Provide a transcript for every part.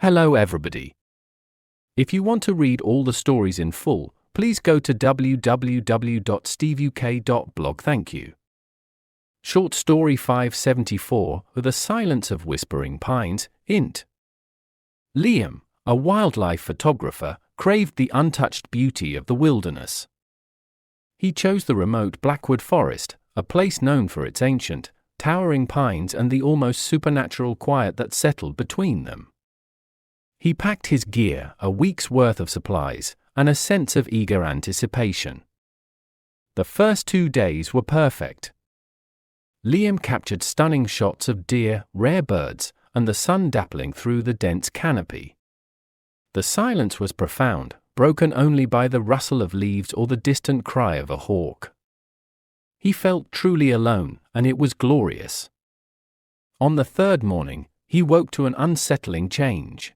Hello everybody. If you want to read all the stories in full, please go to www.steveuk.blog. Thank you. Short story 574, The Silence of Whispering Pines, int. Liam, a wildlife photographer, craved the untouched beauty of the wilderness. He chose the remote Blackwood Forest, a place known for its ancient, towering pines and the almost supernatural quiet that settled between them. He packed his gear, a week's worth of supplies, and a sense of eager anticipation. The first 2 days were perfect. Liam captured stunning shots of deer, rare birds, and the sun dappling through the dense canopy. The silence was profound, broken only by the rustle of leaves or the distant cry of a hawk. He felt truly alone, and it was glorious. On the third morning, he woke to an unsettling change.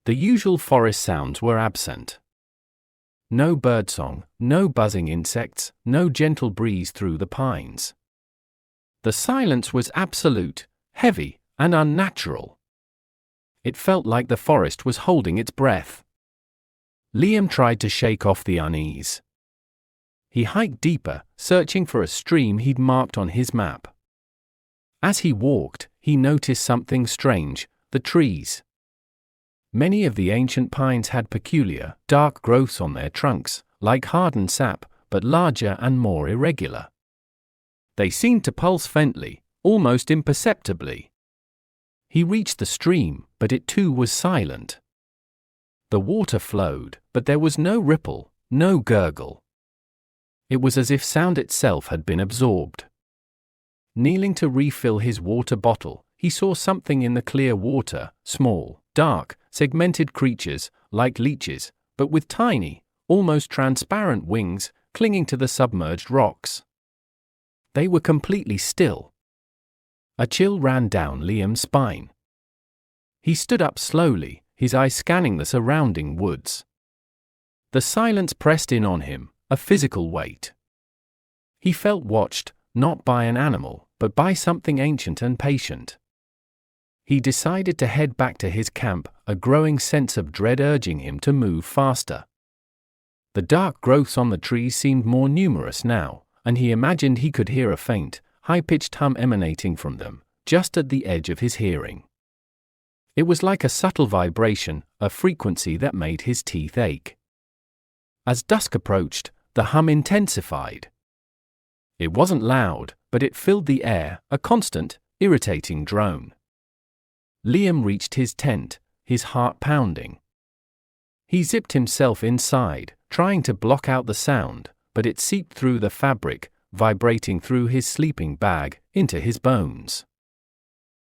The usual forest sounds were absent. No birdsong, no buzzing insects, no gentle breeze through the pines. The silence was absolute, heavy, and unnatural. It felt like the forest was holding its breath. Liam tried to shake off the unease. He hiked deeper, searching for a stream he'd marked on his map. As he walked, he noticed something strange: the trees. Many of the ancient pines had peculiar, dark growths on their trunks, like hardened sap, but larger and more irregular. They seemed to pulse faintly, almost imperceptibly. He reached the stream, but it too was silent. The water flowed, but there was no ripple, no gurgle. It was as if sound itself had been absorbed. Kneeling to refill his water bottle, he saw something in the clear water, small, dark, segmented creatures, like leeches, but with tiny, almost transparent wings, clinging to the submerged rocks. They were completely still. A chill ran down Liam's spine. He stood up slowly, his eyes scanning the surrounding woods. The silence pressed in on him, a physical weight. He felt watched, not by an animal, but by something ancient and patient. He decided to head back to his camp, a growing sense of dread urging him to move faster. The dark growths on the trees seemed more numerous now, and he imagined he could hear a faint, high-pitched hum emanating from them, just at the edge of his hearing. It was like a subtle vibration, a frequency that made his teeth ache. As dusk approached, the hum intensified. It wasn't loud, but it filled the air, a constant, irritating drone. Liam reached his tent, his heart pounding. He zipped himself inside, trying to block out the sound, but it seeped through the fabric, vibrating through his sleeping bag, into his bones.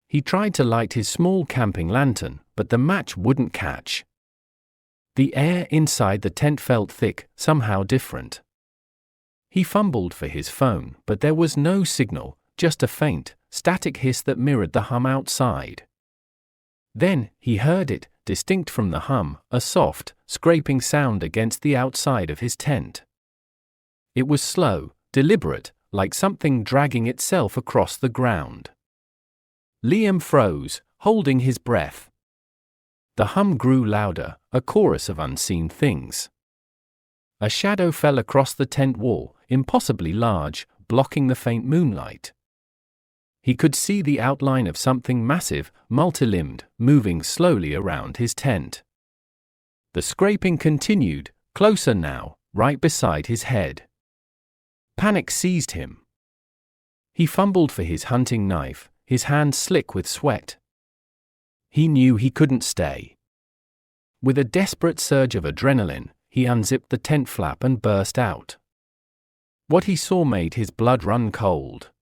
He tried to light his small camping lantern, but the match wouldn't catch. The air inside the tent felt thick, somehow different. He fumbled for his phone, but there was no signal, just a faint, static hiss that mirrored the hum outside. Then, he heard it, distinct from the hum, a soft, scraping sound against the outside of his tent. It was slow, deliberate, like something dragging itself across the ground. Liam froze, holding his breath. The hum grew louder, a chorus of unseen things. A shadow fell across the tent wall, impossibly large, blocking the faint moonlight. He could see the outline of something massive, multi-limbed, moving slowly around his tent. The scraping continued, closer now, right beside his head. Panic seized him. He fumbled for his hunting knife, his hands slick with sweat. He knew he couldn't stay. With a desperate surge of adrenaline, he unzipped the tent flap and burst out. What he saw made his blood run cold.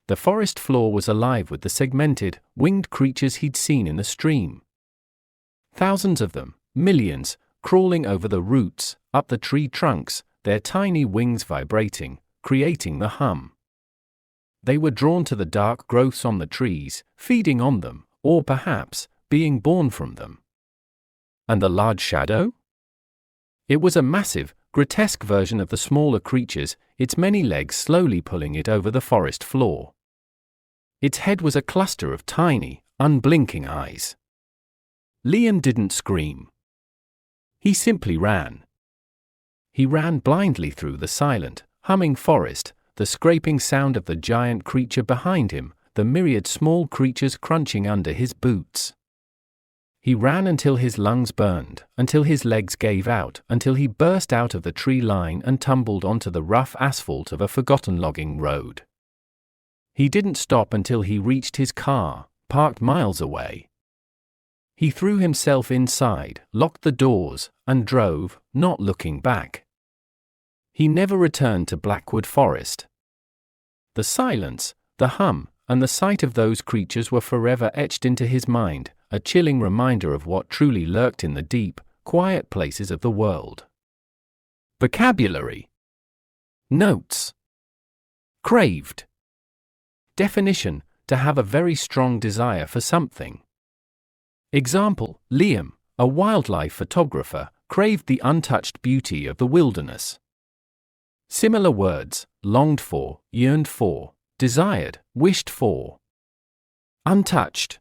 The forest floor was alive with the segmented, winged creatures he'd seen in the stream. Thousands of them, millions, crawling over the roots, up the tree trunks, their tiny wings vibrating, creating the hum. They were drawn to the dark growths on the trees, feeding on them, or perhaps, being born from them. And the large shadow? It was a massive, grotesque version of the smaller creatures, its many legs slowly pulling it over the forest floor. Its head was a cluster of tiny, unblinking eyes. Liam didn't scream. He simply ran. He ran blindly through the silent, humming forest, the scraping sound of the giant creature behind him, the myriad small creatures crunching under his boots. He ran until his lungs burned, until his legs gave out, until he burst out of the tree line and tumbled onto the rough asphalt of a forgotten logging road. He didn't stop until he reached his car, parked miles away. He threw himself inside, locked the doors, and drove, not looking back. He never returned to Blackwood Forest. The silence, the hum, and the sight of those creatures were forever etched into his mind, a chilling reminder of what truly lurked in the deep, quiet places of the world. Vocabulary. Notes. Craved. Definition: to have a very strong desire for something. Example: Liam, a wildlife photographer, craved the untouched beauty of the wilderness. Similar words: longed for, yearned for, desired, wished for. Untouched.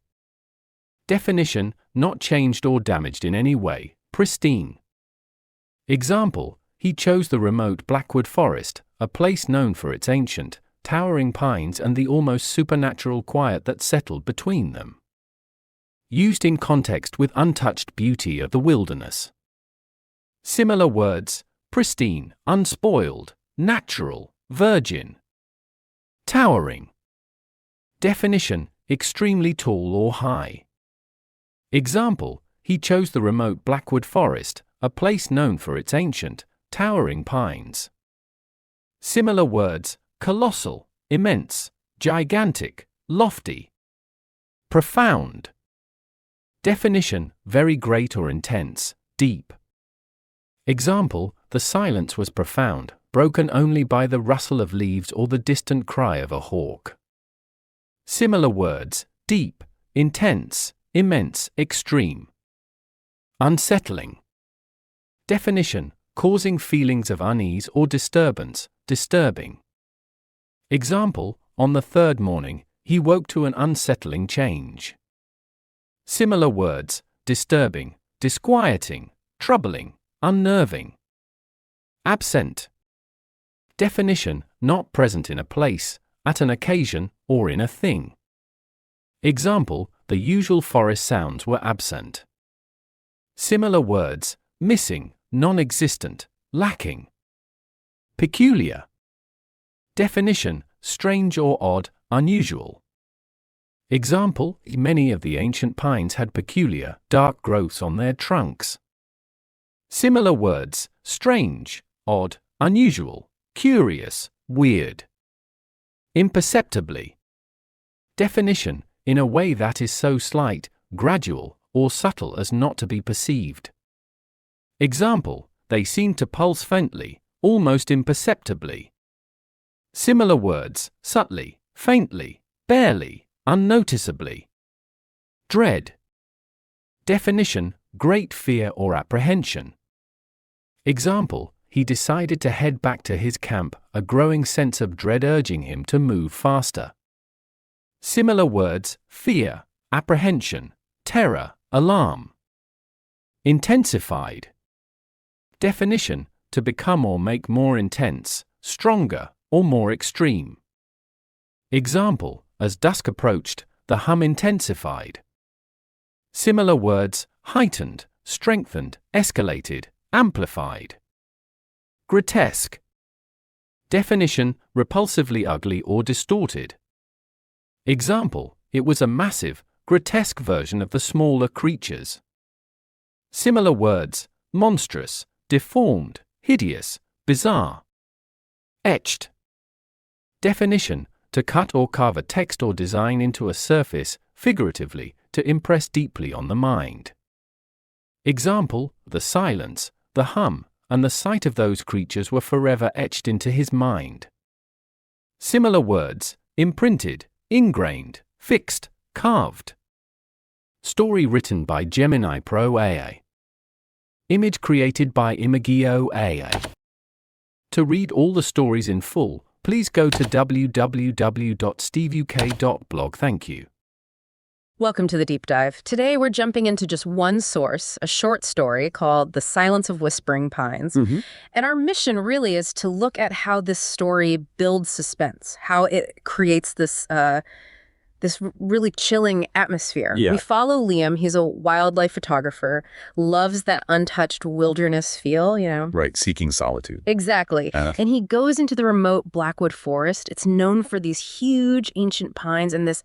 Definition: not changed or damaged in any way, pristine. Example: he chose the remote Blackwood Forest, a place known for its ancient, towering pines and the almost supernatural quiet that settled between them. Used in context with untouched beauty of the wilderness. Similar words: pristine, unspoiled, natural, virgin. Towering. Definition: extremely tall or high. Example: he chose the remote Blackwood Forest, a place known for its ancient, towering pines. Similar words: colossal, immense, gigantic, lofty. Profound. Definition: very great or intense, deep. Example: the silence was profound, broken only by the rustle of leaves or the distant cry of a hawk. Similar words: deep, intense, immense, extreme. Unsettling. Definition: causing feelings of unease or disturbance, disturbing. Example: on the third morning, he woke to an unsettling change. Similar words: disturbing, disquieting, troubling, unnerving. Absent. Definition: not present in a place, at an occasion, or in a thing. Example: the usual forest sounds were absent. Similar words: missing, non-existent, lacking. Peculiar. Definition: strange or odd, unusual. Example: many of the ancient pines had peculiar, dark growths on their trunks. Similar words: strange, odd, unusual, curious, weird. Imperceptibly. Definition: in a way that is so slight, gradual, or subtle as not to be perceived. Example: they seem to pulse faintly, almost imperceptibly. Similar words: subtly, faintly, barely, unnoticeably. Dread. Definition: great fear or apprehension. Example: he decided to head back to his camp, a growing sense of dread urging him to move faster. Similar words: fear, apprehension, terror, alarm. Intensified. Definition: to become or make more intense, stronger, or more extreme. Example: as dusk approached, the hum intensified. Similar words: heightened, strengthened, escalated, amplified. Grotesque. Definition: repulsively ugly or distorted. Example: it was a massive, grotesque version of the smaller creatures. Similar words: monstrous, deformed, hideous, bizarre. Etched. Definition: to cut or carve a text or design into a surface, figuratively, to impress deeply on the mind. Example: the silence, the hum, and the sight of those creatures were forever etched into his mind. Similar words: imprinted, ingrained, fixed, carved. Story written by Gemini Pro AI. Image created by Imagio AI. To read all the stories in full, please go to www.steveuk.blog. Thank you. Welcome to the deep dive. Today we're jumping into just one source, a short story called The Silence of Whispering Pines. And our mission really is to look at how this story builds suspense, how it creates this really chilling atmosphere. Yeah. We follow Liam. He's a wildlife photographer, loves that untouched wilderness feel, Right, seeking solitude. Exactly. And he goes into the remote Blackwood Forest. It's known for these huge ancient pines and this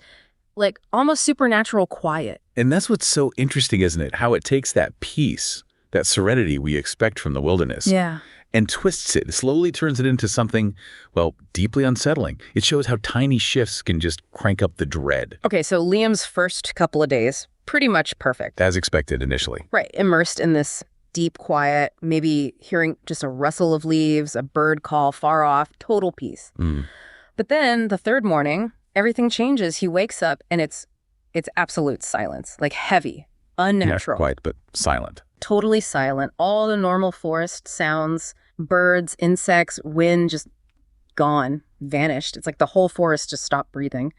almost supernatural quiet. And that's what's so interesting, isn't it? How it takes that peace, that serenity we expect from the wilderness, and twists it, slowly turns it into something, well, deeply unsettling. It shows how tiny shifts can just crank up the dread. Okay, so Liam's first couple of days, pretty much perfect. As expected initially. Right, immersed in this deep quiet, maybe hearing just a rustle of leaves, a bird call far off, total peace. But then the third morning, everything changes. He wakes up and it's absolute silence, heavy, unnatural. Not quite, but silent. Totally silent. All the normal forest sounds, birds, insects, wind, just gone, vanished. It's like the whole forest just stopped breathing.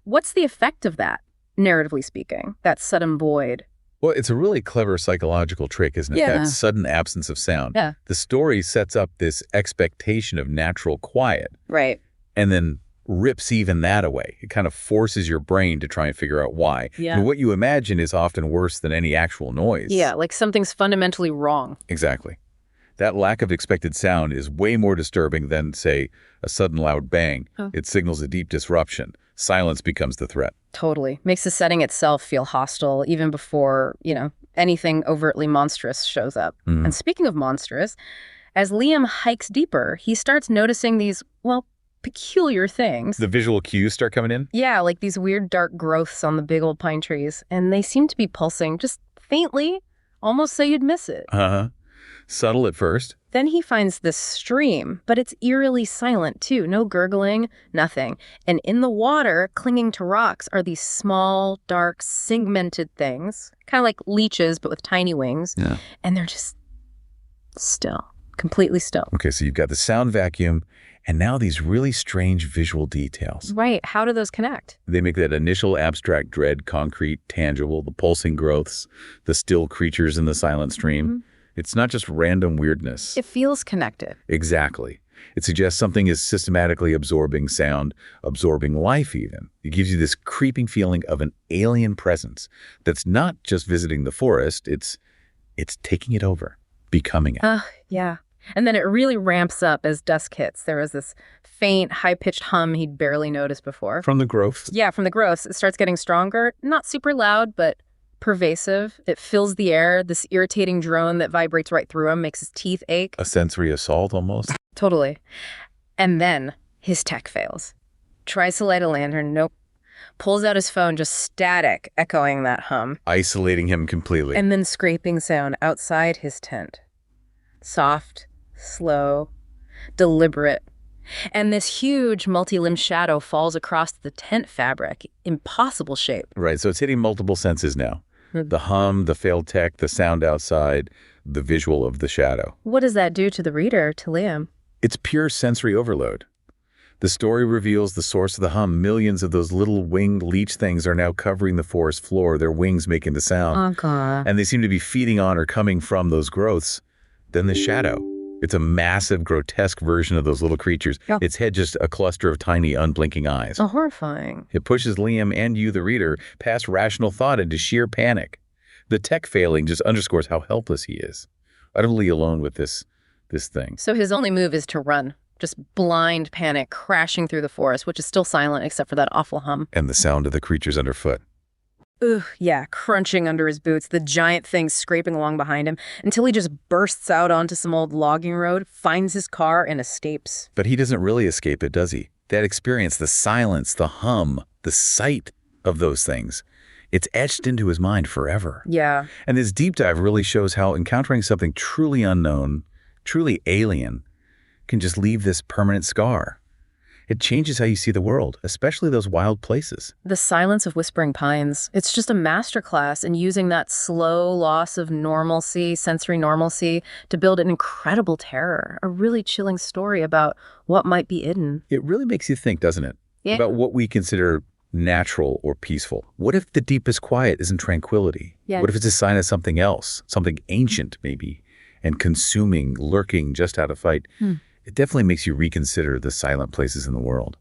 What's the effect of that, narratively speaking, that sudden void? Well, it's a really clever psychological trick, isn't it? That sudden absence of sound. Yeah. The story sets up this expectation of natural quiet. Right. And then rips even that away. It kind of forces your brain to try and figure out why. Yeah. And what you imagine is often worse than any actual noise. Yeah, like something's fundamentally wrong. Exactly. That lack of expected sound is way more disturbing than, say, a sudden loud bang. It signals a deep disruption. Silence becomes the threat. Totally. Makes the setting itself feel hostile even before, anything overtly monstrous shows up. And speaking of monstrous, as Liam hikes deeper, he starts noticing these, peculiar things. The visual cues start coming in? Yeah, like these weird dark growths on the big old pine trees. And they seem to be pulsing just faintly, almost so you'd miss it. Subtle at first. Then he finds this stream, but it's eerily silent too. No gurgling, nothing. And in the water, clinging to rocks, are these small, dark, segmented things. Kind of like leeches, but with tiny wings. Yeah. And they're just still, completely still. Okay, so you've got the sound vacuum, and now these really strange visual details. Right. How do those connect? They make that initial abstract dread concrete, tangible, the pulsing growths, the still creatures in the silent stream. It's not just random weirdness. It feels connected. Exactly. It suggests something is systematically absorbing sound, absorbing life even. It gives you this creeping feeling of an alien presence that's not just visiting the forest, it's taking it over, becoming it. Yeah. And then it really ramps up as dusk hits. There was this faint, high-pitched hum he'd barely noticed before. From the growth? Yeah, from the growth. It starts getting stronger. Not super loud, but pervasive. It fills the air. This irritating drone that vibrates right through him makes his teeth ache. A sensory assault almost? Totally. And then his tech fails. Tries to light a lantern. Nope. Pulls out his phone, just static, echoing that hum. Isolating him completely. And then scraping sound outside his tent. Soft, slow, deliberate. And this huge multi-limb shadow falls across the tent fabric. Impossible shape. Right, so it's hitting multiple senses now. The hum, the failed tech, the sound outside, the visual of the shadow. What does that do to the reader, to Liam? It's pure sensory overload. The story reveals the source of the hum. Millions of those little winged leech things are now covering the forest floor, their wings making the sound. Oh, God. And they seem to be feeding on or coming from those growths. Then the shadow. It's a massive, grotesque version of those little creatures. Yeah. Its head just a cluster of tiny, unblinking eyes. Oh, horrifying. It pushes Liam and you, the reader, past rational thought into sheer panic. The tech failing just underscores how helpless he is, utterly alone with this thing. So his only move is to run. Just blind panic, crashing through the forest, which is still silent except for that awful hum. And the sound of the creatures underfoot. Ugh, yeah, crunching under his boots, the giant thing scraping along behind him, until he just bursts out onto some old logging road, finds his car, and escapes. But he doesn't really escape it, does he? That experience, the silence, the hum, the sight of those things, it's etched into his mind forever. Yeah. And this deep dive really shows how encountering something truly unknown, truly alien, can just leave this permanent scar. It changes how you see the world, especially those wild places. The Silence of Whispering Pines, it's just a masterclass in using that slow loss of normalcy, sensory normalcy, to build an incredible terror, a really chilling story about what might be hidden. It really makes you think, doesn't it? Yeah. About what we consider natural or peaceful? What if the deepest quiet isn't tranquility? Yeah. What if it's a sign of something else, something ancient maybe, and consuming, lurking just out of sight? It definitely makes you reconsider the silent places in the world.